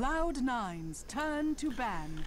Cloud9's turn to ban.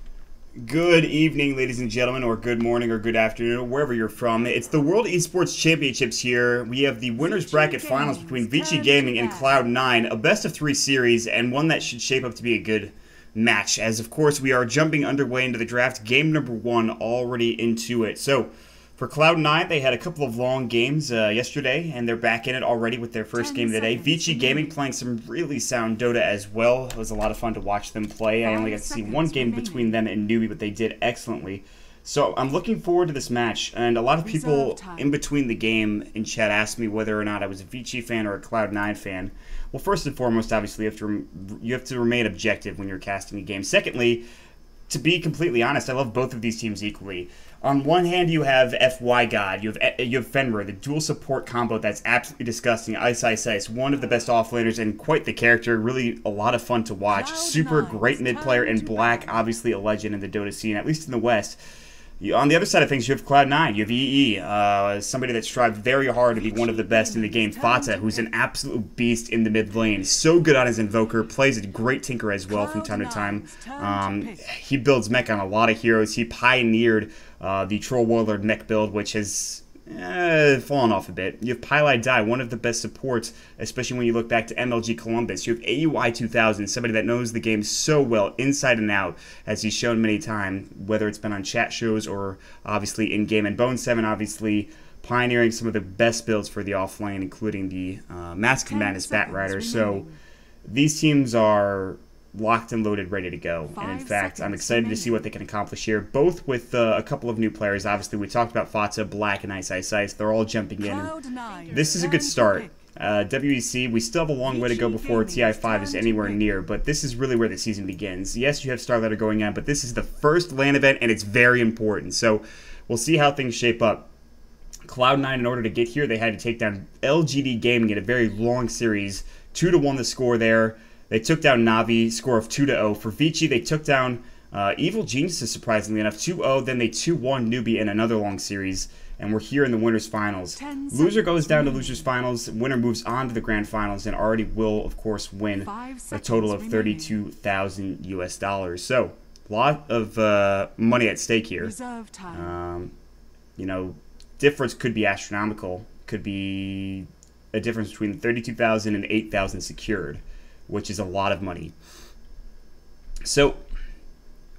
Good evening, ladies and gentlemen, or good morning, or good afternoon, or wherever you're from. It's the World Esports Championships here. We have the winners bracket finals between Vici Gaming and Cloud9, a best-of-3 series, and one that should shape up to be a good match, as of course we are jumping underway into the draft. Game number 1 already into it. So, for Cloud9, they had a couple of long games yesterday, and they're back in it already with their first game of the day. Vici Gaming playing some really sound Dota as well. It was a lot of fun to watch them play. I only got to see one game between them and Newbie, but they did excellently. So I'm looking forward to this match, and a lot of people in between the game in chat asked me whether or not I was a Vici fan or a Cloud9 fan. Well, first and foremost, obviously, you have to remain objective when you're casting a game. Secondly, to be completely honest, I love both of these teams equally. On one hand, you have FY God, you have Fenrir, the dual support combo that's absolutely disgusting. Ice, one of the best offlaners and quite the character, really a lot of fun to watch. Super great mid player, and Black, obviously a legend in the Dota scene, at least in the West. On the other side of things, you have Cloud9, you have EE, somebody that strived very hard to be one of the best in the game. Fata, who's an absolute beast in the mid lane. So good on his Invoker, plays a great Tinker as well from time to time. He builds mech on a lot of heroes. He pioneered the Troll Warlord mech build, which has fallen off a bit. You have Pylai Dai, one of the best supports, especially when you look back to MLG Columbus. You have AUI 2000, somebody that knows the game so well, inside and out, as he's shown many times, whether it's been on chat shows or obviously in-game. And Bone7, obviously, pioneering some of the best builds for the offlane, including the Mask of Madness Bat Rider. So these teams are locked and loaded, ready to go. And in fact, I'm excited to see what they can accomplish here, both with a couple of new players. Obviously, we talked about Fata, Black, and Ice. They're all jumping in. This is a good start. WEC, we still have a long way to go before TI5 is anywhere near, but this is really where the season begins. Yes, you have Starlighter going on, but this is the first LAN event, and it's very important. So we'll see how things shape up. Cloud9, in order to get here, they had to take down LGD Gaming in a very long series. 2-1 the score there. They took down Navi, score of 2-0. For Vici, they took down Evil Geniuses, surprisingly enough, 2-0. Then they 2-1 Newbie in another long series. And we're here in the Winners Finals. Loser goes down to Losers Finals. Winner moves on to the Grand Finals and already will, of course, win a total of $32,000 US. So, a lot of money at stake here. You know, difference could be astronomical. Could be a difference between 32,000 and 8,000 secured, which is a lot of money. So,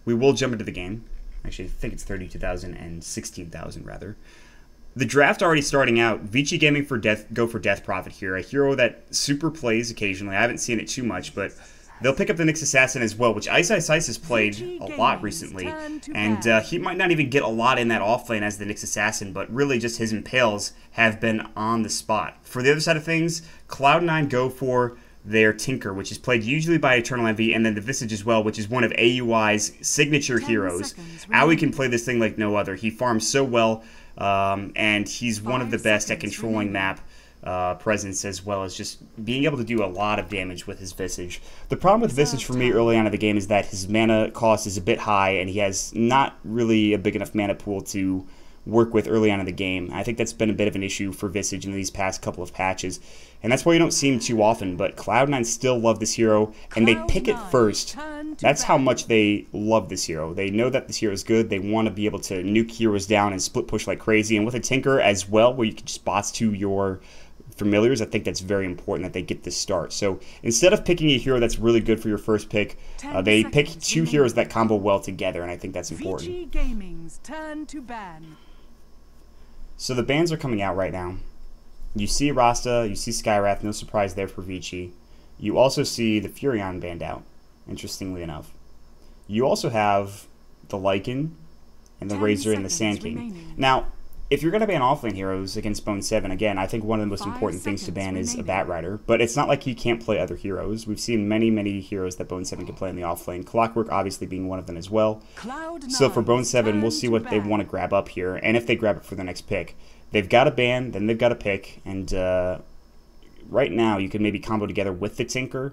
we will jump into the game. Actually, I think it's 32,000 and 16,000 rather. The draft already starting out. Vici Gaming go for Death Prophet here, a hero that super plays occasionally. I haven't seen it too much, but they'll pick up the Nyx Assassin as well, which Ice has played a lot recently. And he might not even get a lot in that offlane as the Nyx Assassin, but really just his impales have been on the spot. For the other side of things, Cloud9 go for their Tinker, which is played usually by Eternal Envy, and then the Visage as well, which is one of AUI's signature heroes. Aoi can play this thing like no other. He farms so well, and he's one of the best at controlling map presence, as well as just being able to do a lot of damage with his Visage. The problem with Visage for me early on in the game is that his mana cost is a bit high, and he has not really a big enough mana pool to work with early on in the game. I think that's been a bit of an issue for Visage in these past couple of patches, and that's why you don't see him too often. But Cloud9 still love this hero, and they pick it first. That's how much they love this hero. They know that this hero is good. They want to be able to nuke heroes down and split push like crazy, and with a Tinker as well, where you can just bots to your familiars, I think that's very important that they get this start. So instead of picking a hero that's really good for your first pick, they pick two heroes that combo well together, and I think that's important. Vici Gaming's turn to ban. So the bans are coming out right now. You see Rasta, you see Skywrath, no surprise there for Vici. You also see the Furion banned out, interestingly enough. You also have the Lycan and the Razor and the Sand King. Now, if you're going to ban offlane heroes against Bone7, again, I think one of the most important things to ban is a Bat Rider. But it's not like he can't play other heroes. We've seen many, many heroes that Bone7 can play in the offlane. Clockwork obviously being one of them as well. So for Bone7, we'll see what they want to grab up here, and if they grab it for the next pick. They've got a ban, then they've got a pick, and right now you can maybe combo together with the Tinker.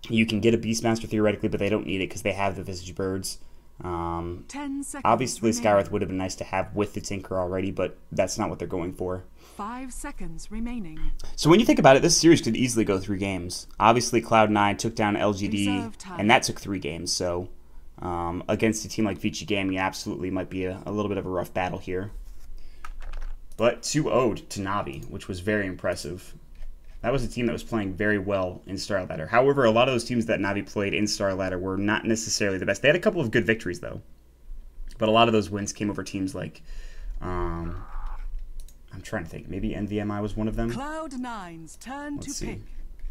You can get a Beastmaster theoretically, but they don't need it because they have the Visage Birds. 10 seconds Obviously, remaining. Skywrath would have been nice to have with the Tinker already, but that's not what they're going for. 5 seconds remaining. So when you think about it, this series could easily go 3 games. Obviously, Cloud9 took down LGD, Reserve time. and that took 3 games. So against a team like Vici Gaming, absolutely might be a little bit of a rough battle here. But 2-0'd to Navi, which was very impressive. That was a team that was playing very well in Starladder. However, a lot of those teams that Navi played in Starladder were not necessarily the best. They had a couple of good victories, though. But a lot of those wins came over teams like... I'm trying to think. Maybe NVMI was one of them. Cloud9's turn Let's to see. pick.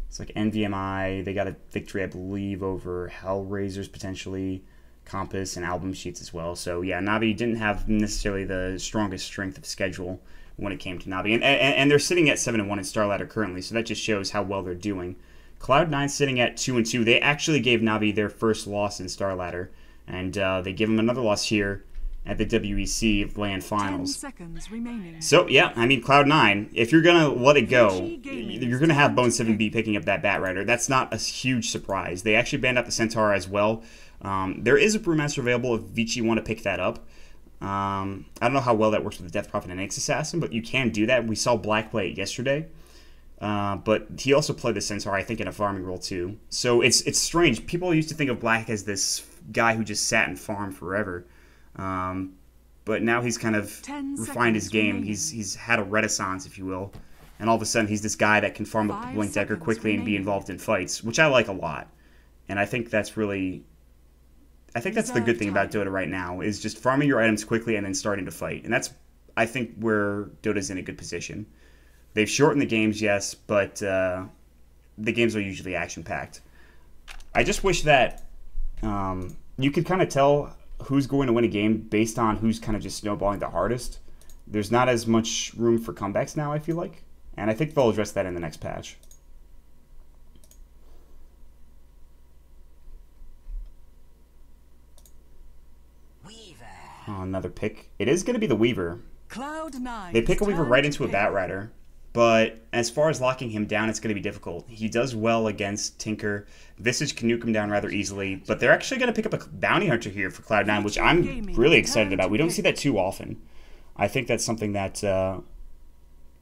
It's like NVMI. They got a victory, I believe, over Hellraisers, potentially. Compass and Album Sheets as well. So, yeah, Navi didn't have necessarily the strongest strength of schedule when it came to Navi. And they're sitting at 7-1 in Starladder currently, so that just shows how well they're doing. Cloud9 sitting at 2-2. They actually gave Navi their first loss in Starladder, and they give them another loss here at the WEC LAN Finals. 10 seconds remaining. So, yeah, I mean, Cloud9, if you're going to let it go, you're going to have Bone 7B picking up that Batrider. That's not a huge surprise. They actually banned out the Centaur as well. There is a Brewmaster available if Vici want to pick that up. I don't know how well that works with the Death Prophet and Nyx Assassin, but you can do that. We saw Black play it yesterday. But he also played the Centaur, I think, in a farming role too. So it's strange. People used to think of Black as this guy who just sat and farmed forever. But now he's kind of refined his game. He's had a renaissance, if you will. And all of a sudden, he's this guy that can farm up the Blink Decker quickly and be involved in fights, which I like a lot. And I think that's really... I think that's the good thing about Dota right now, is just farming your items quickly and then starting to fight. And that's, I think, where Dota's in a good position. They've shortened the games, yes, but the games are usually action-packed. I just wish that you could kind of tell who's going to win a game based on who's kind of just snowballing the hardest. There's not as much room for comebacks now, I feel like. And I think they'll address that in the next patch. Oh, another pick. It is going to be the Weaver. Cloud9. They pick a Weaver right into a Batrider. But as far as locking him down, it's going to be difficult. He does well against Tinker. Visage can nuke him down rather easily. But they're actually going to pick up a Bounty Hunter here for Cloud9, which I'm really excited about. We don't see that too often. I think that's something that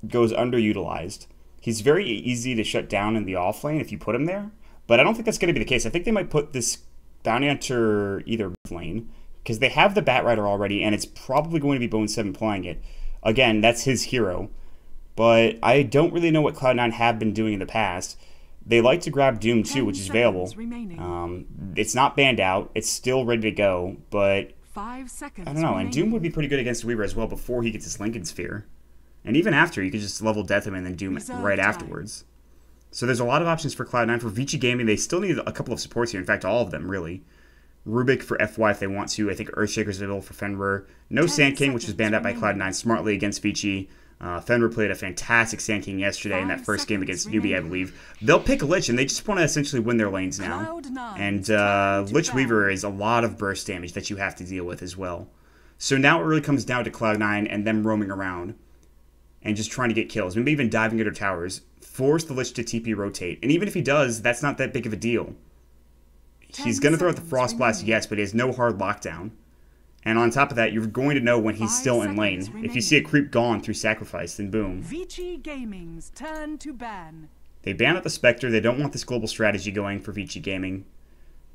goes underutilized. He's very easy to shut down in the off lane if you put him there. But I don't think that's going to be the case. I think they might put this Bounty Hunter either lane, because they have the Batrider already, and it's probably going to be Bone 7 playing it. Again, that's his hero. But I don't really know what Cloud9 have been doing in the past. They like to grab Doom too, which is available. It's not banned out. It's still ready to go, but 5 seconds I don't know. remaining. And Doom would be pretty good against Weaver as well before he gets his Lincoln Sphere. And even after, you could just level Death him and then Doom it right afterwards. So there's a lot of options for Cloud9. For Vici Gaming, they still need a couple of supports here. In fact, all of them, really. Rubik for FY if they want to. I think Earthshaker's available for Fenrir. No Sand King, which was banned out by Cloud9 smartly against Vici. Fenrir played a fantastic Sand King yesterday in that first game against Newbie, I believe. They'll pick Lich, and they just want to essentially win their lanes now. And Lich Weaver is a lot of burst damage that you have to deal with as well. So now it really comes down to Cloud9 and them roaming around and just trying to get kills. Maybe even diving into towers. Force the Lich to TP rotate. And even if he does, that's not that big of a deal. He's going to throw out the Frost Blast, yes, but he has no hard lockdown. And on top of that, you're going to know when he's still in lane. If you see a creep gone through Sacrifice, then boom. Vici Gaming's turn to ban. They ban out the Spectre. They don't want this global strategy going for Vici Gaming.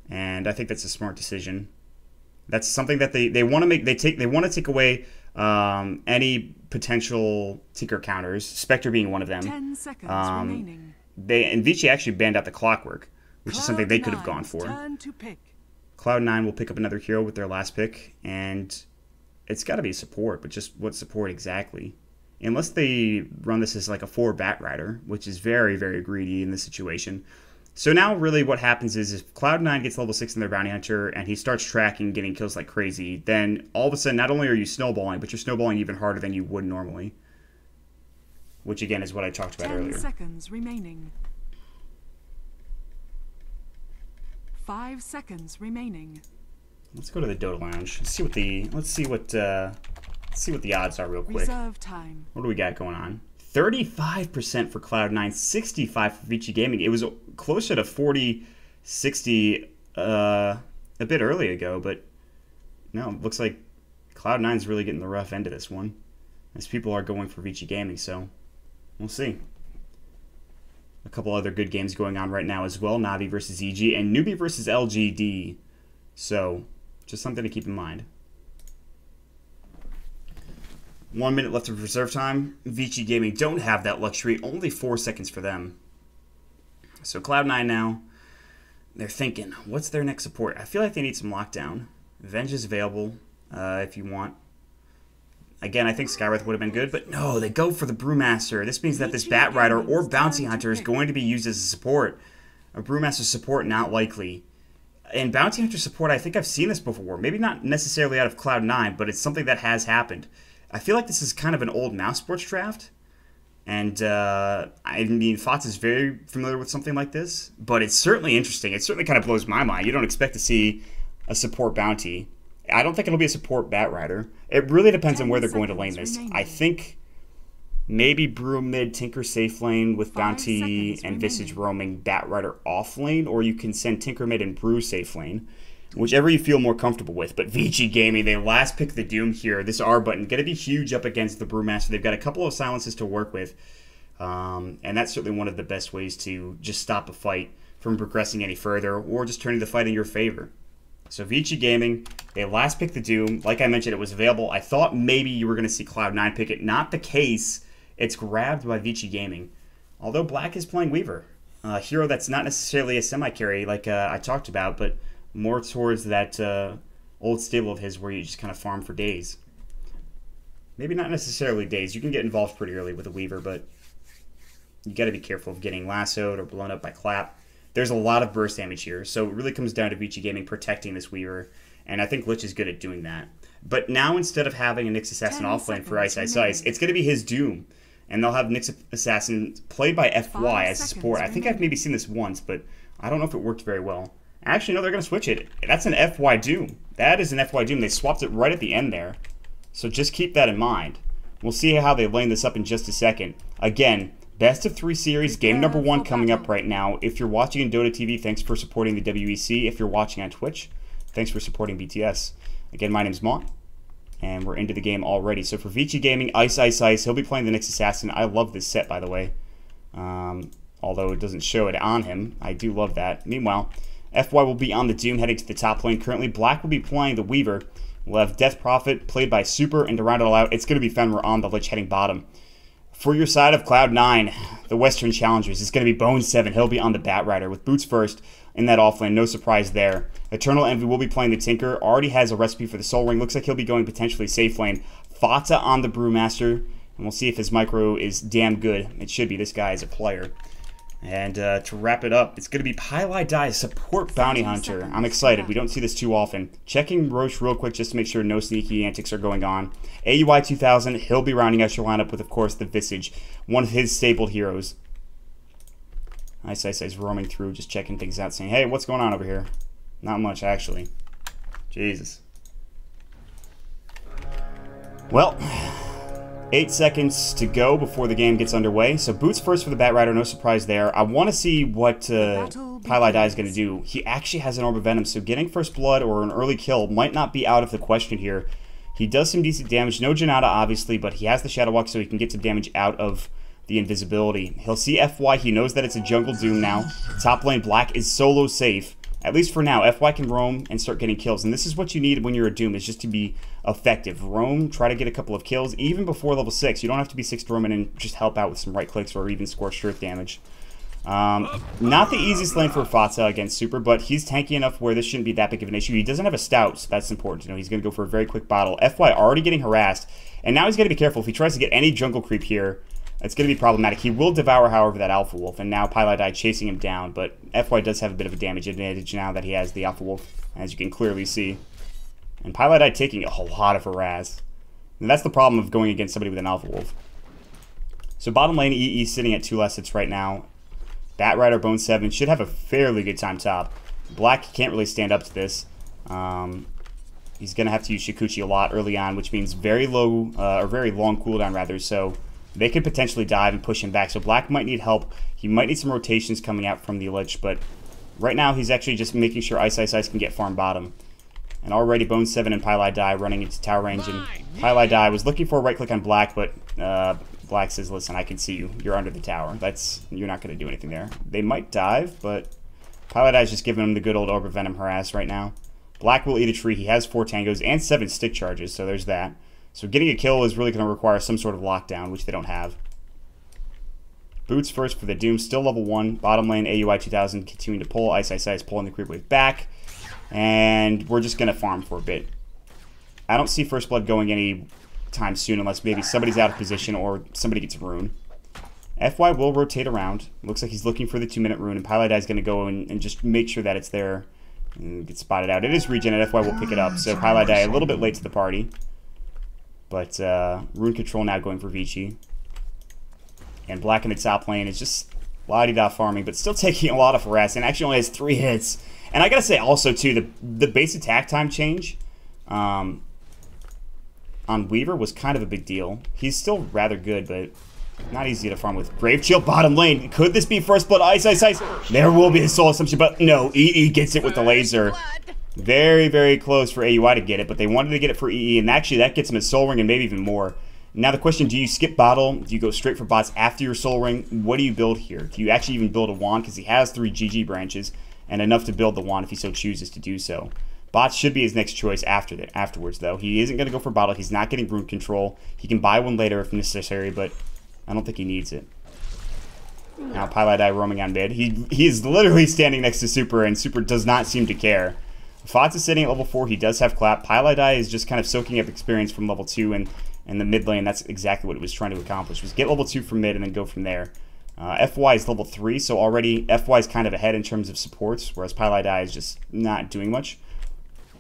And I think that's a smart decision. That's something that they want to make. They want to take away any potential Tinker counters, Spectre being one of them. 10 seconds remaining. And Vici actually banned out the Clockwork, which is something they could have gone for. Turn to pick. Cloud9 will pick up another hero with their last pick, and it's got to be support, but just what support exactly? Unless they run this as like a 4 Batrider, which is very, very greedy in this situation. So now really what happens is if Cloud9 gets level 6 in their Bounty Hunter and he starts tracking, getting kills like crazy, then all of a sudden not only are you snowballing, but you're snowballing even harder than you would normally. Which again is what I talked about earlier. 10 seconds remaining. 5 seconds remaining. Let's go to the Dota Lounge. Let's see what the odds are real quick. Reserve time. What do we got going on? 35% for Cloud9, 65% for Vici Gaming. It was closer to 40-60 a bit early ago, but no, it looks like Cloud9's really getting the rough end of this one, as people are going for Vici Gaming, so we'll see. A couple other good games going on right now as well. Navi versus EG and Newbie versus LGD. So, just something to keep in mind. 1 minute left of reserve time. Vici Gaming don't have that luxury. Only 4 seconds for them. So Cloud9 now, they're thinking, what's their next support? I feel like they need some lockdown. Venge is available if you want. Again, I think Skywrath would have been good, but no, they go for the Brewmaster. This means that this Bat Rider or Bounty Hunter is going to be used as a support. A Brewmaster support, not likely. And Bounty Hunter support, I think I've seen this before. Maybe not necessarily out of Cloud9, but it's something that has happened. I feel like this is kind of an old mouse sports draft. And, I mean, Fox is very familiar with something like this. But it's certainly interesting. It certainly kind of blows my mind. You don't expect to see a support Bounty. I don't think it'll be a support Bat Rider. It really depends on where they're going to lane this. I think maybe Brew mid, Tinker safe lane with Bounty and Visage roaming Bat Rider off lane. Or you can send Tinker mid and Brew safe lane. Whichever you feel more comfortable with. But Vici Gaming, they last pick the Doom here. This R button going to be huge up against the Brewmaster. They've got a couple of silences to work with. And that's certainly one of the best ways to just stop a fight from progressing any further. Or just turning the fight in your favor. So Vici Gaming, they last picked the Doom. Like I mentioned, it was available. I thought maybe you were going to see Cloud9 pick it. Not the case. It's grabbed by Vici Gaming. Although Black is playing Weaver. A hero that's not necessarily a semi-carry like I talked about, but more towards that old stable of his where you just kind of farm for days. Maybe not necessarily days. You can get involved pretty early with a Weaver, but you got to be careful of getting lassoed or blown up by Clap. There's a lot of burst damage here, so it really comes down to Vici Gaming protecting this Weaver, and I think Lich is good at doing that. But now instead of having a Nyx Assassin offlane for Ice, it's going to be his Doom. And they'll have Nyx Assassin played by FY as a support. I think I've maybe seen this once, but I don't know if it worked very well. Actually, no, they're going to switch it. That's an FY Doom. That is an FY Doom. They swapped it right at the end there. So just keep that in mind. We'll see how they lane this up in just a second. Again, best of 3 series, game number 1 coming up right now. If you're watching in Dota TV, thanks for supporting the WEC. If you're watching on Twitch, thanks for supporting BTS. Again, my name's Mont, and we're into the game already. So for Vici Gaming, Ice, he'll be playing the Nyx Assassin. I love this set, by the way. Although it doesn't show it on him. I do love that. Meanwhile, FY will be on the Doom heading to the top lane. Currently, Black will be playing the Weaver. We'll have Death Prophet played by Super, and to round it all out, it's going to be Fenrir on the Lich heading bottom. For your side of Cloud9, the Western Challengers, it's going to be Bone7. He'll be on the Bat Rider with Boots first in that offlane. No surprise there. Eternal Envy will be playing the Tinker. Already has a recipe for the Soul Ring. Looks like he'll be going potentially safe lane. Fata on the Brewmaster, and we'll see if his micro is damn good. It should be. This guy is a player. And to wrap it up, it's going to be Pylai Die, support Bounty Hunter. I'm excited. We don't see this too often. Checking Roche real quick just to make sure no sneaky antics are going on. AUI 2000, he'll be rounding out your lineup with, of course, the Visage, one of his stapled heroes. Ice is roaming through, just checking things out, saying, hey, what's going on over here? Not much, actually. Jesus. Well, 8 seconds to go before the game gets underway. So Boots first for the Bat Rider, no surprise there. I want to see what Pylai Die is going to do. He actually has an Orb of Venom, so getting first blood or an early kill might not be out of the question here. He does some decent damage. No Janata, obviously, but he has the Shadow Walk, so he can get some damage out of the invisibility. He'll see FY. He knows that it's a jungle Doom now. Top lane Black is solo safe. At least for now, FY can roam and start getting kills. And this is what you need when you're a Doom, is just to be effective. Roam, try to get a couple of kills, even before level 6. You don't have to be 6 to roam in and just help out with some right clicks or even scorched earth damage. Not the easiest lane for Fata against Super, but he's tanky enough where this shouldn't be that big of an issue. He doesn't have a Stout, so that's important to know. He's going to go for a very quick bottle. FY already getting harassed, and now he's going to be careful. If he tries to get any jungle creep here, it's going to be problematic. He will devour, however, that Alpha Wolf, and now Pylai Die chasing him down, but FY does have a bit of a damage advantage now that he has the Alpha Wolf, as you can clearly see. And Pylai Die taking a lot of harass. And that's the problem of going against somebody with an Alpha Wolf. So bottom lane, EE sitting at 2 less hits right now. Bat Rider, Bone7 should have a fairly good time top. Black can't really stand up to this. He's going to have to use Shikuchi a lot early on, which means very low, or very long cooldown rather, so they could potentially dive and push him back. So Black might need help. He might need some rotations coming out from the Lich, but right now he's actually just making sure Ice can get farm bottom. And already Bone 7 and Pylai Die running into tower range. And Pylai Die was looking for a right click on Black, but Black says, listen, I can see you. You're under the tower. You're not going to do anything there. They might dive, but Pylai Die is just giving him the good old Orb of Venom harass right now. Black will eat a tree. He has 4 tangos and 7 stick charges, so there's that. So getting a kill is really going to require some sort of lockdown, which they don't have. Boots first for the Doom, still level 1. Bottom lane, AUI 2000 continuing to pull. Ice is pulling the creep wave back. And we're just going to farm for a bit. I don't see First Blood going any time soon unless maybe somebody's out of position or somebody gets a rune. FY will rotate around. Looks like he's looking for the 2-minute rune, and Pylai Die is going to go and just make sure that it's there and get spotted out. It is regen, and FY will pick it up. So Pylai Die a little bit late to the party. But rune control now going for Vici. And Black in the top lane is just la-di-da farming, but still taking a lot of harass, and actually only has 3 hits. And I gotta say also, too, the base attack time change on Weaver was kind of a big deal. He's still rather good, but not easy to farm with. Grave Shield bottom lane. Could this be First Blood? Ice. There will be a Soul Assumption, but no. EE gets it with the laser. Very, very close for AUI to get it, but they wanted to get it for EE, and actually that gets him a Soul Ring and maybe even more. Now the question, do you skip bottle? Do you go straight for bots after your Soul Ring? What do you build here? Do you actually even build a wand? Because he has 3 GG branches, and enough to build the wand if he so chooses to do so. Bots should be his next choice afterwards, though. He isn't going to go for bottle. He's not getting rune control. He can buy one later if necessary, but I don't think he needs it. Now Pylai Die roaming on mid. He is literally standing next to Super, and Super does not seem to care. Fots is sitting at level 4. He does have clap. Pylai Die is just kind of soaking up experience from level 2, and the mid lane, that's exactly what it was trying to accomplish, was get level 2 from mid and then go from there. FY is level 3, so already FY is kind of ahead in terms of supports, whereas Pylai Die is just not doing much.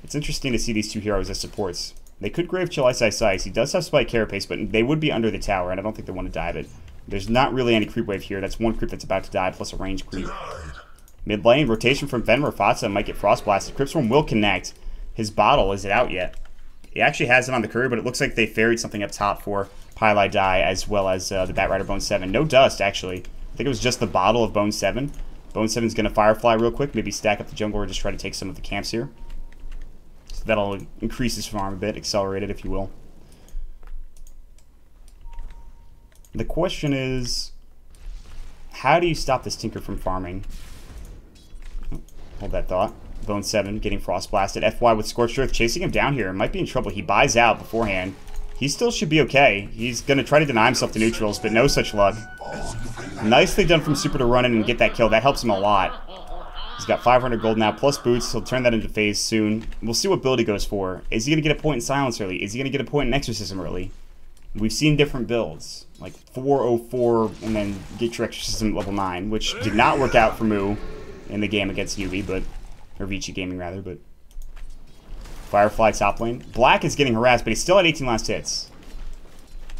It's interesting to see these 2 heroes as supports. They could Grave Chill Ice. He does have Spike Carapace, but they would be under the tower, and I don't think they want to dive it. There's not really any creep wave here. That's one creep that's about to die, plus a range creep. Mid lane, rotation from Fenrir. Fatsa might get Frost Blasted. Cryptstorm will connect. His bottle, is it out yet? He actually has it on the courier, but it looks like they ferried something up top for Pylai Die, as well as the Batrider Bone 7. No dust, actually. I think it was just the bottle of Bone 7. Bone 7's going to Firefly real quick, maybe stack up the jungle or just try to take some of the camps here. So that'll increase his farm a bit, accelerate it, if you will. The question is, how do you stop this Tinker from farming? Oh, hold that thought. Bone 7 getting Frost Blasted. FY with Scorched Earth chasing him down here. Might be in trouble. He buys out beforehand. He still should be okay. He's going to try to deny himself to neutrals, but no such luck. Nicely done from Super to run in and get that kill. That helps him a lot. He's got 500 gold now, plus boots. He'll turn that into phase soon. We'll see what build he goes for. Is he going to get a point in Silence early? Is he going to get a point in Exorcism early? We've seen different builds, like 404 and then get your Exorcism level 9, which did not work out for Moo in the game against Yubi, but... or Vici Gaming, rather, but... Firefly top lane. Black is getting harassed, but he's still at 18 last hits.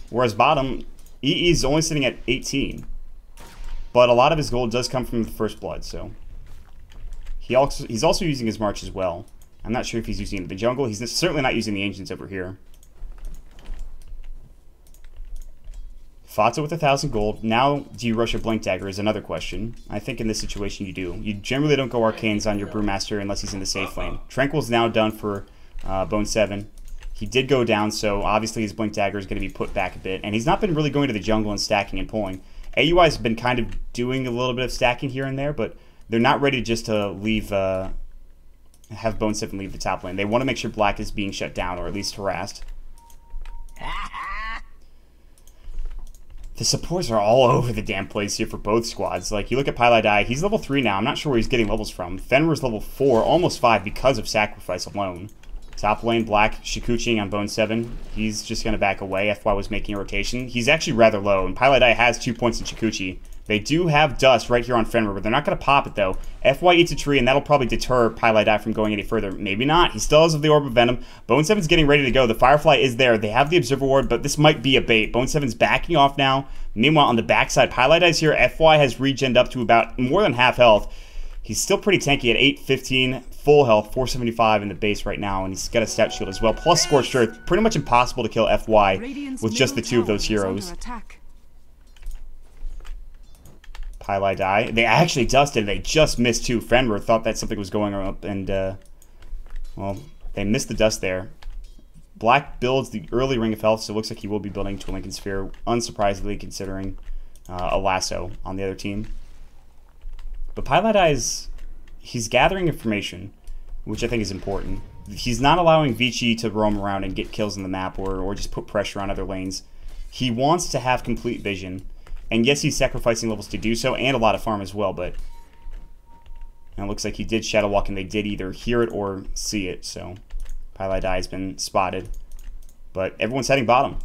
Whereas bottom, EE is only sitting at 18. But a lot of his gold does come from the First Blood, so... He's also using his March as well. I'm not sure if he's using the jungle. He's certainly not using the Ancients over here. Fatsa with 1,000 gold. Now, do you rush a Blink Dagger is another question. I think in this situation you do. You generally don't go Arcanes on your Brewmaster unless he's in the safe lane. Tranquil's now done for Bone 7. He did go down, so obviously his Blink Dagger is going to be put back a bit. And he's not been really going to the jungle and stacking and pulling. AUI has been kind of doing a little bit of stacking here and there, but they're not ready just to leave, have Bone 7 leave the top lane. They want to make sure Black is being shut down, or at least harassed. The supports are all over the damn place here for both squads. Like, you look at Pylai Die, he's level 3 now. I'm not sure where he's getting levels from. Fenrir's level 4, almost 5 because of Sacrifice alone. Top lane, Black, Shikuchiing on Bone 7. He's just going to back away. FY was making a rotation. He's actually rather low, and Pylai Die has 2 points in Shikuchi. They do have Dust right here on Fenrir, but they're not going to pop it, though. FY eats a tree, and that'll probably deter Pylai Die from going any further. Maybe not. He still has the Orb of Venom. Bone 7's getting ready to go. The Firefly is there. They have the Observer Ward, but this might be a bait. Bone 7's backing off now. Meanwhile, on the backside, Pylai Die's here. FY has regened up to about more than half health. He's still pretty tanky at 815, full health, 475 in the base right now, and he's got a Stout Shield as well, plus Scorched Earth. Pretty much impossible to kill FY with just the 2 of those heroes. Pylai Die. They actually dusted. They just missed 2. Fenrir thought that something was going up, and, well, They missed the dust there. Black builds the early Ring of Health, so it looks like he will be building to a Lincoln Sphere, unsurprisingly considering a lasso on the other team. But Pieliedie he's gathering information, which I think is important. He's not allowing Vici to roam around and get kills on the map or just put pressure on other lanes. He wants to have complete vision. And yes, he's sacrificing levels to do so, and a lot of farm as well, but it looks like he did Shadow Walk, and they did either hear it or see it, so Pieliedie has been spotted. But everyone's heading bottom.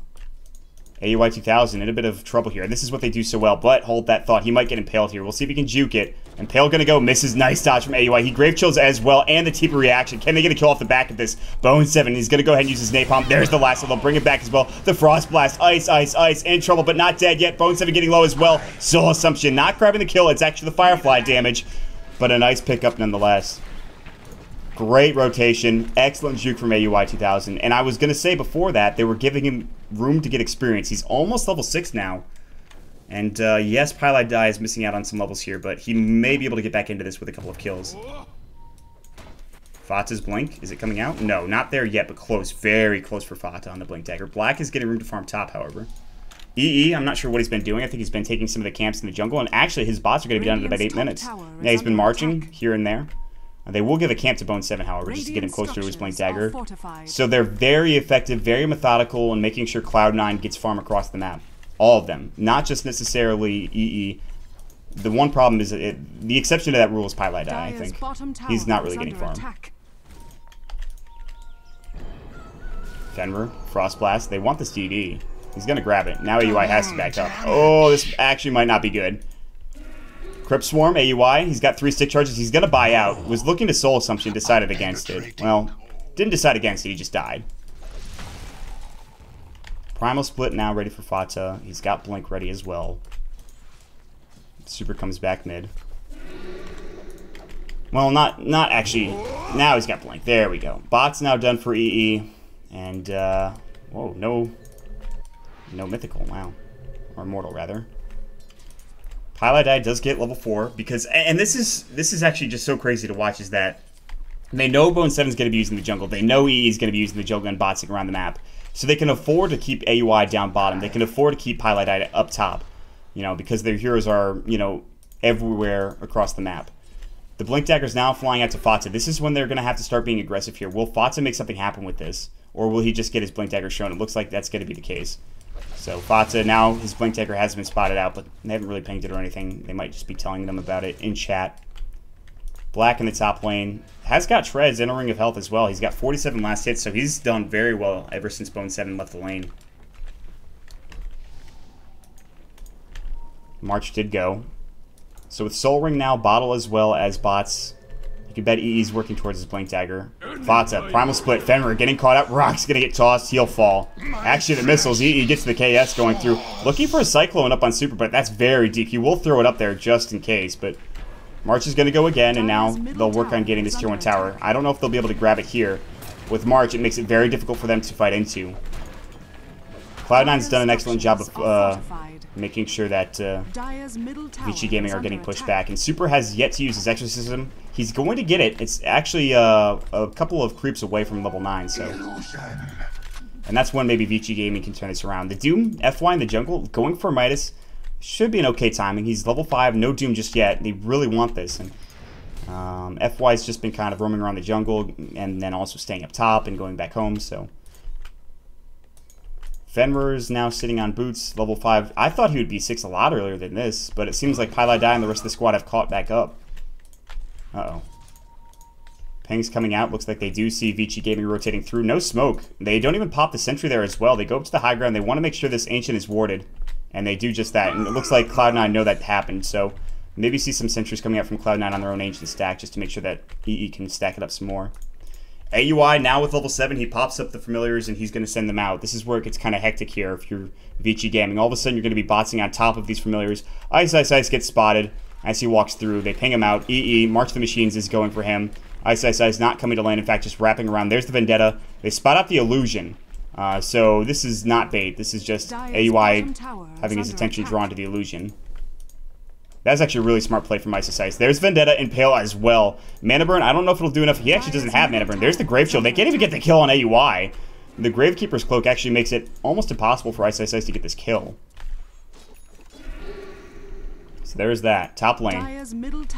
AUI 2000 in a bit of trouble here. This is what they do so well, but hold that thought. He might get impaled here. We'll see if he can juke it. Impale gonna go, misses. Nice dodge from AUI. He grave chills as well, and the TP reaction. Can they get a kill off the back of this? Bone 7, he's gonna go ahead and use his napalm. There's the last, so they'll bring it back as well. The Frost Blast, ice, in trouble, but not dead yet. Bone 7 getting low as well. Soul Assumption, not grabbing the kill. It's actually the Firefly damage, but a nice pickup nonetheless. Great rotation, excellent juke from AUI 2000. And I was going to say before that, they were giving him room to get experience. He's almost level 6 now. And yes, Pieliedie is missing out on some levels here, but he may be able to get back into this with a couple of kills. Fata's Blink, is it coming out? No, not there yet, but close, very close for Fata on the Blink Dagger. Black is getting room to farm top, however. I'm not sure what he's been doing. I think he's been taking some of the camps in the jungle, and actually his bots are going to be done in about 8 minutes. Yeah, he's been marching here and there. They will give a camp to Bone 7, however, just to get him closer to his Blink Dagger. So they're very effective, very methodical in making sure Cloud9 gets farm across the map. All of them. Not just necessarily EE. The one problem is, the exception to that rule is Pieliedie, I think. He's not really getting farm. Fenrir, Frost Blast. They want this DD. He's going to grab it. Now AUI has to back up. Oh, this actually might not be good. Crypt Swarm, AUI, he's got 3 stick charges. He's going to buy out. Was looking to Soul Assumption, decided against it. Well, didn't decide against it, he just died. Primal Split now ready for Fata. He's got Blink ready as well. Super comes back mid. Well, not actually. Now he's got Blink. There we go. Bot's now done for EE. And, whoa, no mythical, wow. Or immortal, rather. Pieliedie does get level 4 because, and this is actually just so crazy to watch, is that they know Bone 7 is going to be using the jungle. They know EE is going to be using the jungle and botsing around the map. So they can afford to keep AUI down bottom. They can afford to keep Pieliedie up top, you know, because their heroes are, you know, everywhere across the map. The Blink Dagger is now flying out to Fata. This is when they're going to have to start being aggressive here. Will Fata make something happen with this? Or will he just get his Blink Dagger shown? It looks like that's going to be the case. So Fata, now his Blink Dagger has been spotted out, but they haven't really pinged it or anything. They might just be telling them about it in chat. Black in the top lane. Has got Treads and a Ring of Health as well. He's got 47 last hits, so he's done very well ever since Bone 7 left the lane. March did go. So with Soul Ring now, Bottle as well as bots, you can bet EE's working towards his Blink Dagger. Fata, Primal Split, Fenrir getting caught up. Rock's going to get tossed. He'll fall. Actually, the missiles. EE gets the KS going through. Looking for a Cyclone up on Super, but that's very deep. He will throw it up there just in case, but March is going to go again, and now they'll work on getting this tier 1 tower. I don't know if they'll be able to grab it here. With March, it makes it very difficult for them to fight into. Cloud9's done an excellent job of making sure that Vici Gaming are getting pushed back. And Super has yet to use his Exorcism. He's going to get it. It's actually a couple of creeps away from level 9, so. And that's when maybe Vici Gaming can turn this around. The Doom, FY in the jungle, going for Midas. Should be an okay timing. He's level 5, no Doom just yet. They really want this. And FY's just been kind of roaming around the jungle and then also staying up top and going back home, so. Fenrir's now sitting on boots, level 5. I thought he would be 6 a lot earlier than this, but it seems like Pieliedie and the rest of the squad have caught back up. Uh-oh. Ping's coming out. Looks like they do see Vici Gaming rotating through. No smoke. They don't even pop the sentry there as well. They go up to the high ground. They want to make sure this Ancient is warded, and they do just that. And it looks like Cloud9 know that happened, so maybe see some sentries coming out from Cloud9 on their own Ancient stack just to make sure that EE can stack it up some more. AUI now with level 7, he pops up the familiars and he's going to send them out. This is where it gets kind of hectic here if you're Vici Gaming. All of a sudden you're going to be botsing on top of these familiars. Ice gets spotted as he walks through. They ping him out. EE, March the Machines is going for him. Ice is not coming to land. In fact, just wrapping around. There's the Vendetta. They spot out the Illusion. So this is not bait. This is just AUI having his attention drawn to the Illusion. That's actually a really smart play from Ice. There's Vendetta, Impale as well. Mana Burn, I don't know if it'll do enough. He actually doesn't have Mana Burn. There's the Grave Shield. They can't even get the kill on AUI. The Gravekeeper's Cloak actually makes it almost impossible for Ice to get this kill. So there's that. Top lane.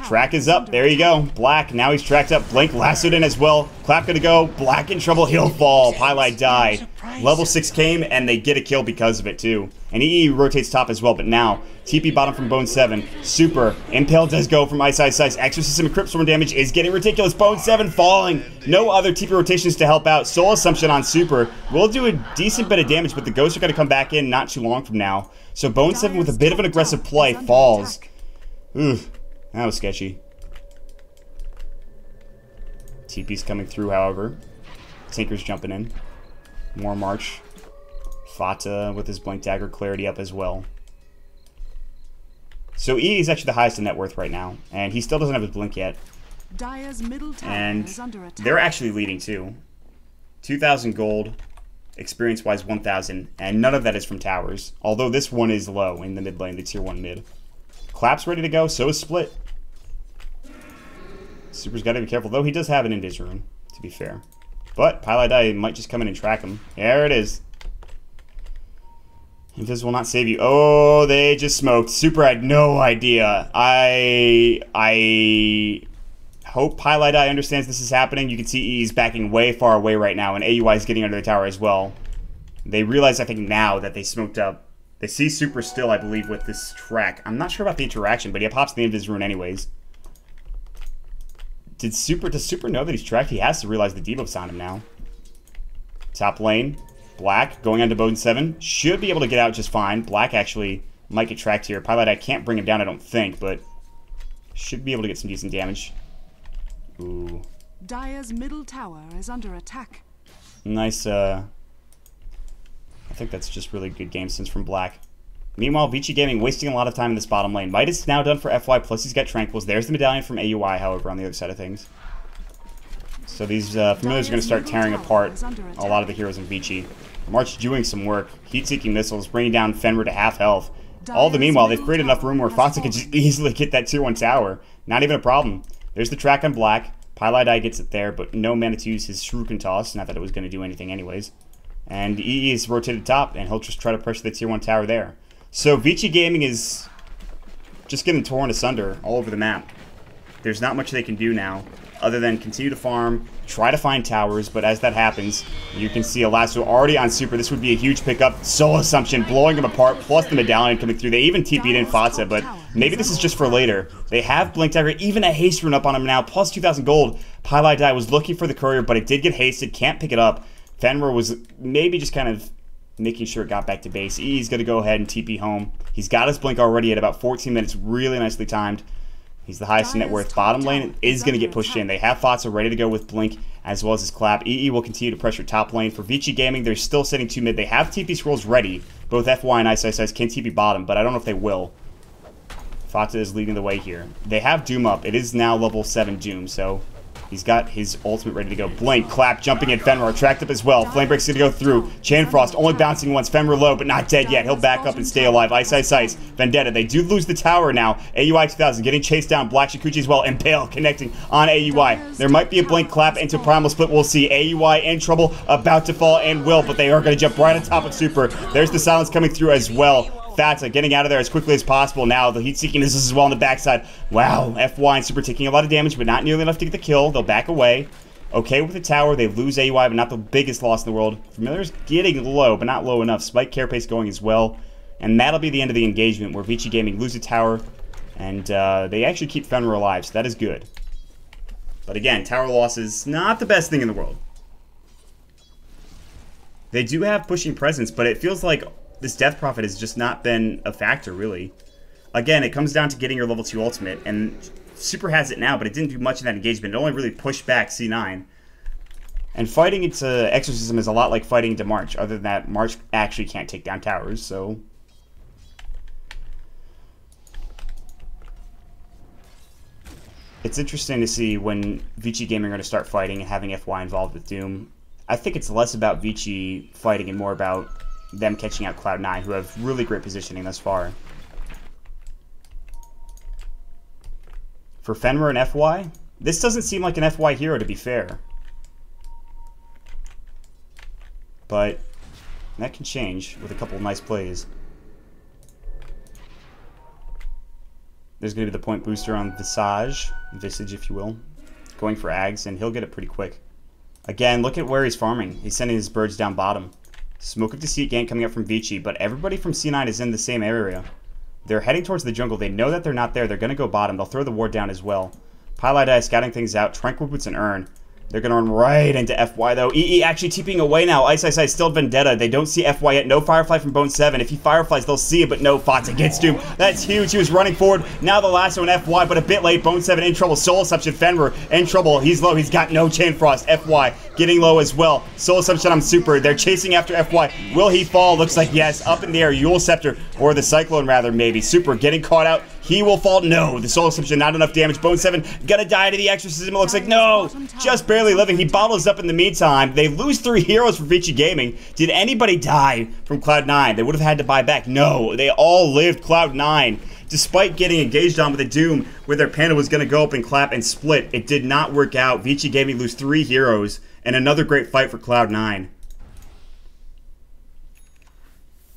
Track is up. There you go. Black. Now he's tracked up. Blink lassoed in as well. Clap gonna go. Black in trouble. He'll fall. Pylite die. Level 6 came, and they get a kill because of it, too. And EE rotates top as well, but now TP bottom from Bone 7. Super. Impale does go from Ice. Exorcism and Crypt Storm damage is getting ridiculous. Bone 7 falling. No other TP rotations to help out. Soul Assumption on Super will do a decent bit of damage, but the Ghosts are going to come back in not too long from now. So Bone 7 with a bit of an aggressive play falls. Ooh, that was sketchy. TP's coming through, however. Tinker's jumping in. More March. Fata with his Blink Dagger Clarity up as well. So EE is actually the highest in net worth right now, and he still doesn't have his Blink yet. And they're actually leading too. 2,000 gold, experience-wise 1,000, and none of that is from towers. Although this one is low in the mid lane, the tier 1 mid. Clap's ready to go, so is Split. Super's got to be careful, though he does have an Invis rune, to be fair. But Pylite might just come in and track him. There it is. Invis will not save you. Oh, they just smoked. Super had no idea. I hope Pylite understands this is happening. You can see EE's backing way far away right now, and AUI is getting under the tower as well. They realize, I think, now that they smoked up. They see Super still, I believe, with this track. I'm not sure about the interaction, but he pops the Invis rune anyways. Does Super know that he's tracked? He has to realize the debuff's on him now. Top lane. Black going on to Bone 7. Should be able to get out just fine. Black actually might get tracked here. Pylite, I can't bring him down, I don't think, but should be able to get some decent damage. Ooh. Dire's middle tower is under attack. Nice, I think that's just really good game sense from Black. Meanwhile, Vici Gaming wasting a lot of time in this bottom lane. Midas is now done for FY, plus he's got Tranquils. There's the medallion from AUI, however, on the other side of things. So these familiars are going to start tearing apart a lot of the heroes in Vici. March doing some work. Heat-seeking missiles, bringing down Fenrir to half health. All the meanwhile, they've created enough room where Foxa could just easily get that tier 1 tower. Not even a problem. There's the track on Black. Pylite gets it there, but no mana to use his Shuriken Toss. Not that it was going to do anything anyways. And EE is rotated top, and he'll just try to pressure the tier 1 tower there. So Vici Gaming is just getting torn asunder all over the map. There's not much they can do now, other than continue to farm, try to find towers, but as that happens, you can see a lasso already on Super. This would be a huge pickup. Soul Assumption blowing him apart, plus the medallion coming through. They even TP'd in Fatsa, but maybe this is just for later. They have Blink Dagger, even a haste rune up on him now, plus 2,000 gold. Pylite was looking for the courier, but it did get hasted, can't pick it up. Fenrir was maybe just kind of making sure it got back to base. He's going to go ahead and TP home. He's got his Blink already at about 14 minutes, really nicely timed. He's the highest in net worth. Bottom lane is going to get pushed in. They have Fatsa ready to go with Blink as well as his Clap. EE will continue to pressure top lane. For Vici Gaming, they're still sitting 2 mid. They have TP scrolls ready. Both FY and Ice can TP bottom, but I don't know if they will. Fatsa is leading the way here. They have Doom up. It is now level 7 Doom, so he's got his ultimate ready to go. Blink, Clap, jumping in. Fenrir tracked up as well. Flamebreak's gonna go through. Chain Frost only bouncing once. Fenrir low, but not dead yet. He'll back up and stay alive. Ice. Vendetta. They do lose the tower now. AUI 2000 getting chased down. Black Shikuchi as well. Impale connecting on AUI. There might be a Blink Clap into Primal Split. We'll see. AUI in trouble, about to fall, and will, but they are gonna jump right on top of Super. There's the silence coming through as well. Fatsa getting out of there as quickly as possible now. The heat-seeking is as well on the backside. Wow, FY and Super taking a lot of damage, but not nearly enough to get the kill. They'll back away. Okay with the tower. They lose AUI, but not the biggest loss in the world. Familiar's getting low, but not low enough. Spike Carapace going as well. And that'll be the end of the engagement, where Vici Gaming lose a tower, and they actually keep Fenrir alive, so that is good. But again, tower loss is not the best thing in the world. They do have pushing presence, but it feels like this Death Prophet has just not been a factor, really. Again, it comes down to getting your level 2 ultimate, and Super has it now, but it didn't do much in that engagement. It only really pushed back C9. And fighting into Exorcism is a lot like fighting into March, other than that March actually can't take down towers, so it's interesting to see when Vici Gaming are going to start fighting and having FY involved with Doom. I think it's less about Vici fighting and more about them catching out Cloud9, who have really great positioning thus far. For Fenrir and FY? This doesn't seem like an FY hero, to be fair. But that can change with a couple of nice plays. There's going to be the point booster on Visage, if you will. Going for Ags, and he'll get it pretty quick. Again, look at where he's farming. He's sending his birds down bottom. Smoke of Deceit gank coming up from Vici, but everybody from C9 is in the same area. They're heading towards the jungle. They know that they're not there. They're going to go bottom. They'll throw the ward down as well. Pylai scouting things out. Tranquil Boots and Urn. They're going to run right into FY, though. EE actually TPing away now. Ice still Vendetta. They don't see FY yet. No Firefly from Bone 7. If he Fireflies, they'll see it, but no Fata gets to him. That's huge. He was running forward. Now the last one, FY, but a bit late. Bone 7 in trouble. Soul Assumption, Fenrir in trouble. He's low. He's got no Chain Frost. FY getting low as well. Soul Assumption on Super. They're chasing after FY. Will he fall? Looks like yes. Up in the air. Yule Scepter, or the Cyclone rather, maybe. Super getting caught out. He will fall. No. The Soul Assumption, not enough damage. Bone 7 gonna die to the Exorcism. It looks like no. Just barely living. He bottles up in the meantime. They lose 3 heroes for Vici Gaming. Did anybody die from Cloud9? They would have had to buy back. No. They all lived Cloud9. Despite getting engaged on with a Doom where their panda was going to go up and clap and split, it did not work out. Vici Gaming lose 3 heroes and another great fight for Cloud9.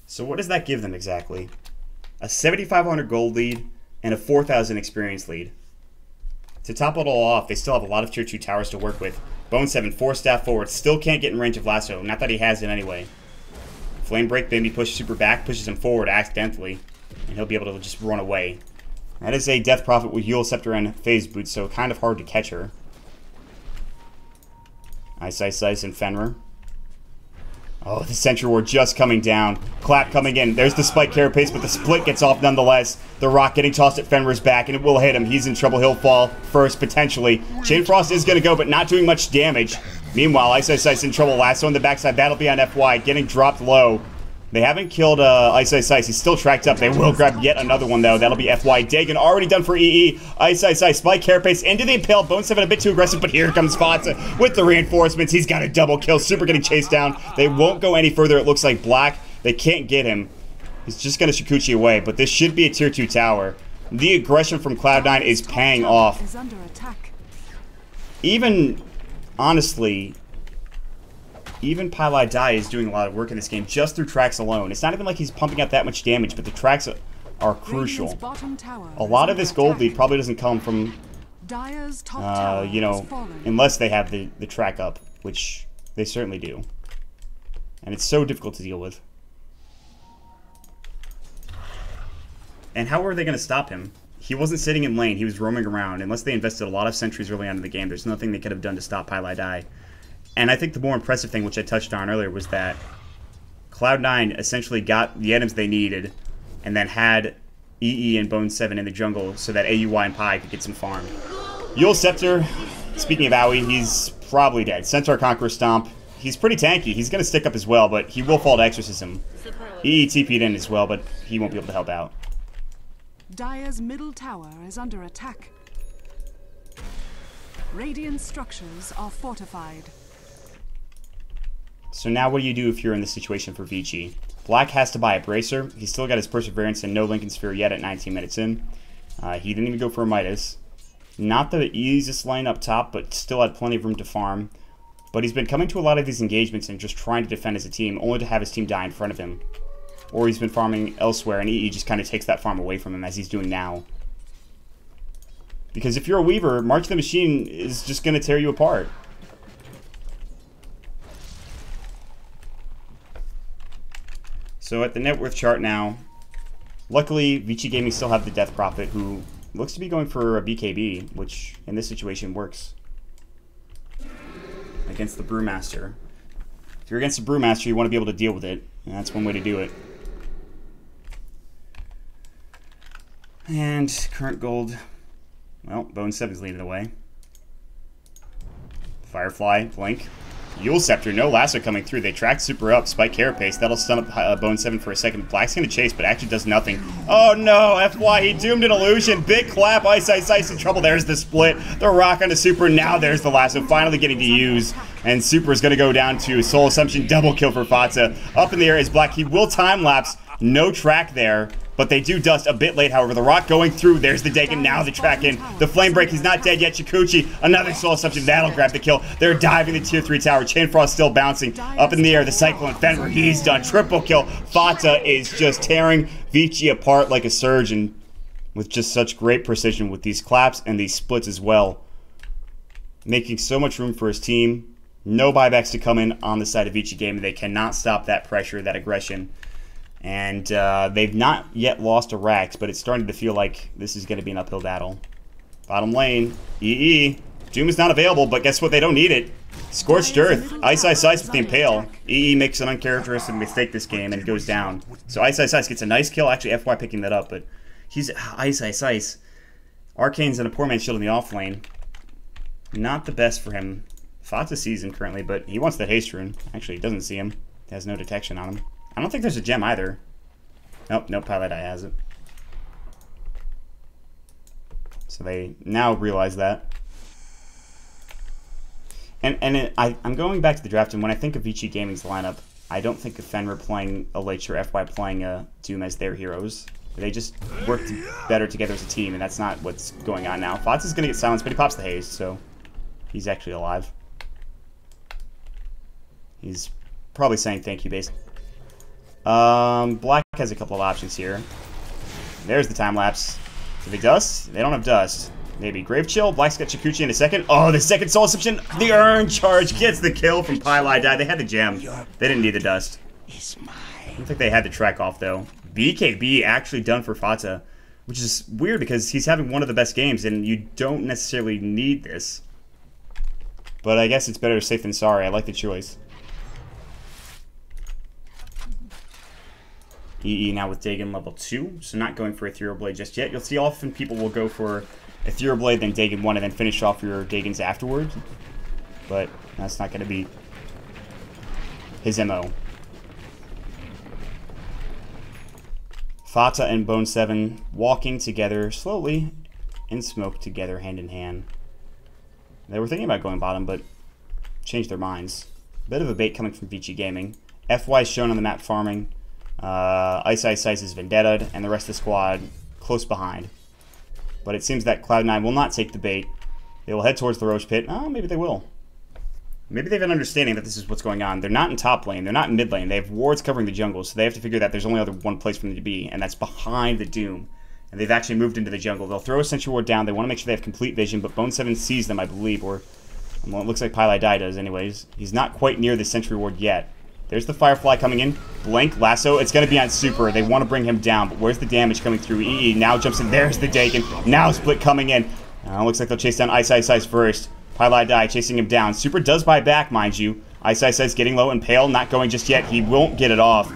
So what does that give them exactly? A 7,500 gold lead and a 4,000 experience lead. To top it all off, they still have a lot of tier 2 towers to work with. Bone 7, 4 staff forward, still can't get in range of Lasso. Not that he has it anyway. Flame Break, Bimby pushes Super back, pushes him forward accidentally, and he'll be able to just run away. That is a Death Prophet with Yule Scepter and Phase Boots, so kind of hard to catch her. Ice, and Fenrir. Oh, the Sentry Ward just coming down. Clap coming in. There's the Spike Carapace, but the split gets off nonetheless. The Rock getting tossed at Fenrir's back, and it will hit him. He's in trouble. He'll fall first, potentially. Chain Frost is going to go, but not doing much damage. Meanwhile, Ice in trouble. Lasso on the backside. That'll be on FY. Getting dropped low. They haven't killed Ice. He's still tracked up. They will grab yet another one, though. That'll be FY. Dagon already done for EE. Ice. Spike Carapace into the Impale. Bone 7 a bit too aggressive, but here comes Fata with the reinforcements. He's got a double kill. Super getting chased down. They won't go any further. It looks like Black. They can't get him. He's just going to Shikuchi away, but this should be a tier 2 tower. The aggression from Cloud9 is paying off. Even, honestly, even Pylai is doing a lot of work in this game just through tracks alone. It's not even like he's pumping out that much damage, but the tracks are crucial. A lot of this gold lead probably doesn't come from, you know, unless they have the track up, which they certainly do. And it's so difficult to deal with. And how are they going to stop him? He wasn't sitting in lane. He was roaming around. Unless they invested a lot of sentries early on in the game, there's nothing they could have done to stop Pylai. And I think the more impressive thing, which I touched on earlier, was that Cloud9 essentially got the items they needed and then had EE and Bone 7 in the jungle so that AUY and Pi could get some farm. Yule Scepter, speaking of AoE, he's probably dead. Centaur Conqueror Stomp, he's pretty tanky. He's going to stick up as well, but he will fall to Exorcism. EE TP'd in as well, but he won't be able to help out. Dire's middle tower is under attack. Radiant structures are fortified. So now what do you do if you're in this situation for Vici? Black has to buy a Bracer. He's still got his Perseverance and no Lincoln Sphere yet at 19 minutes in. He didn't even go for a Midas. Not the easiest lane up top, but still had plenty of room to farm. But he's been coming to a lot of these engagements and just trying to defend as a team, only to have his team die in front of him. Or he's been farming elsewhere, and EE just kind of takes that farm away from him, as he's doing now. Because if you're a Weaver, March the Machine is just going to tear you apart. So at the net worth chart now, luckily Vici Gaming still have the Death Prophet, who looks to be going for a BKB, which in this situation works against the Brewmaster. If you're against the Brewmaster, you want to be able to deal with it, and that's one way to do it. And current gold, well, Bone 7's leading the way. Firefly, Blink. Yule Scepter, no Lasso coming through. They track Super up, Spike Carapace. That'll stun up Bone 7 for a second. Black's going to chase, but actually does nothing. Oh no, FY, he doomed an illusion. Big clap, Ice in trouble. There's the split. The Rock on the Super. Now there's the Lasso finally getting to use. And Super's going to go down to Soul Assumption. Double kill for Fatsa. Up in the air is Black. He will time lapse. No track there. but they do dust a bit late, however. The rock going through. There's the Dagon. Now the track in. The flame break. He's not dead yet. Chikuchi, another soul assumption. That'll grab the kill. They're diving the tier 3 tower. Chain Frost still bouncing up in the air. The Cyclone Fenrir, he's done. Triple kill. Fata is just tearing Vici apart like a surgeon with just such great precision with these claps and these splits as well. Making so much room for his team. No buybacks to come in on the side of Vici Gaming. They cannot stop that pressure, that aggression. And they've not yet lost a Rax, but it's starting to feel like this is going to be an uphill battle. Bottom lane, EE. Doom is not available, but guess what? They don't need it. Scorched Earth. Ice with the Impale. EE makes an uncharacteristic mistake this game and goes down. So Ice gets a nice kill. Actually, FY picking that up, but he's Ice. Arcane's in a poor man's shield in the off lane. Not the best for him. Fata sees him currently, but he wants that haste rune. Actually, he doesn't see him. He has no detection on him. I don't think there's a gem either. Nope, Pilot Eye has it. So they now realize that. I'm going back to the draft, and when I think of Vici Gaming's lineup, I don't think of Fenrir playing a Lich or FY playing Doom as their heroes. They just work better together as a team, and that's not what's going on now. Fata's going to get silenced, but he pops the haste, so he's actually alive. He's probably saying thank you, basically. Black has a couple of options here. There's the time lapse. Do they dust? They don't have dust. Maybe Grave Chill. Black's got Chikuchi in a second. Oh, the second soul assumption. The Urn Charge gets the kill from Pylai Die. They had the gem. They didn't need the dust. I don't think they had the track off, though. BKB actually done for Fata, which is weird because he's having one of the best games, and you don't necessarily need this. But I guess it's better safe than sorry. I like the choice. EE now with Dagon level 2, so not going for Ethereal Blade just yet. You'll see often people will go for Ethereal Blade, then Dagon 1, and then finish off your Dagons afterwards. But that's not going to be his MO. Fata and Bone 7 walking together slowly in smoke together, hand in hand. They were thinking about going bottom, but changed their minds. Bit of a bait coming from Vici Gaming. FY is shown on the map farming. Ice is Vendetta, and the rest of the squad close behind. But it seems that Cloud9 will not take the bait. They will head towards the Roche Pit. Oh, maybe they will. Maybe they have an understanding that this is what's going on. They're not in top lane. They're not in mid lane. They have wards covering the jungle, so they have to figure that there's only one place for them to be, and that's behind the Doom. And they've actually moved into the jungle. They'll throw a sentry ward down. They want to make sure they have complete vision, but Bone 7 sees them, I believe, or well, it looks like Pylai Die does anyways. He's not quite near the sentry ward yet. There's the Firefly coming in. Blank Lasso. It's going to be on Super. They want to bring him down, but where's the damage coming through? EE now jumps in. There's the Dagon. Now Split coming in. Looks like they'll chase down Ice first. Pylai Die chasing him down. Super does buy back, mind you. Ice getting low and pale. Not going just yet. He won't get it off.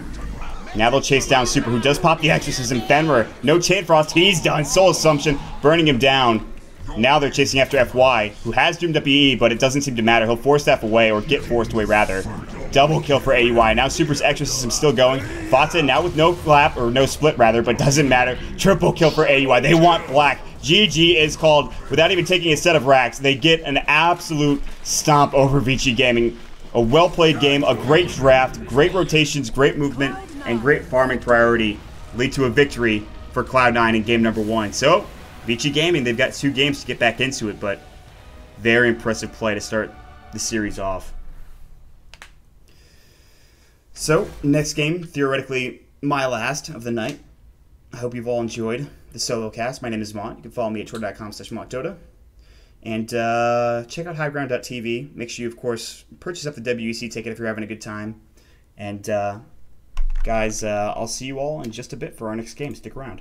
Now they'll chase down Super, who does pop the Exorcism. Fenrir. No Chain Frost. He's done. Soul Assumption. Burning him down. Now they're chasing after FY, who has doomed up EE, but it doesn't seem to matter. He'll force staff away, or get forced away, rather. Double kill for AUI. Now Super's Exorcism still going. Fata now with no clap, or no split, rather, but doesn't matter. Triple kill for AUI. They want black. GG is called without even taking a set of racks. They get an absolute stomp over Vici Gaming. A well-played game, a great draft, great rotations, great movement, and great farming priority lead to a victory for Cloud9 in game number 1. So, Vici Gaming, they've got 2 games to get back into it, but very impressive play to start the series off. So, next game, theoretically my last of the night. I hope you've all enjoyed the solo cast. My name is Mont. You can follow me at twitter.com/MontDota. And check out highground.tv. Make sure you, of course, purchase up the WEC ticket if you're having a good time. And, guys, I'll see you all in just a bit for our next game. Stick around.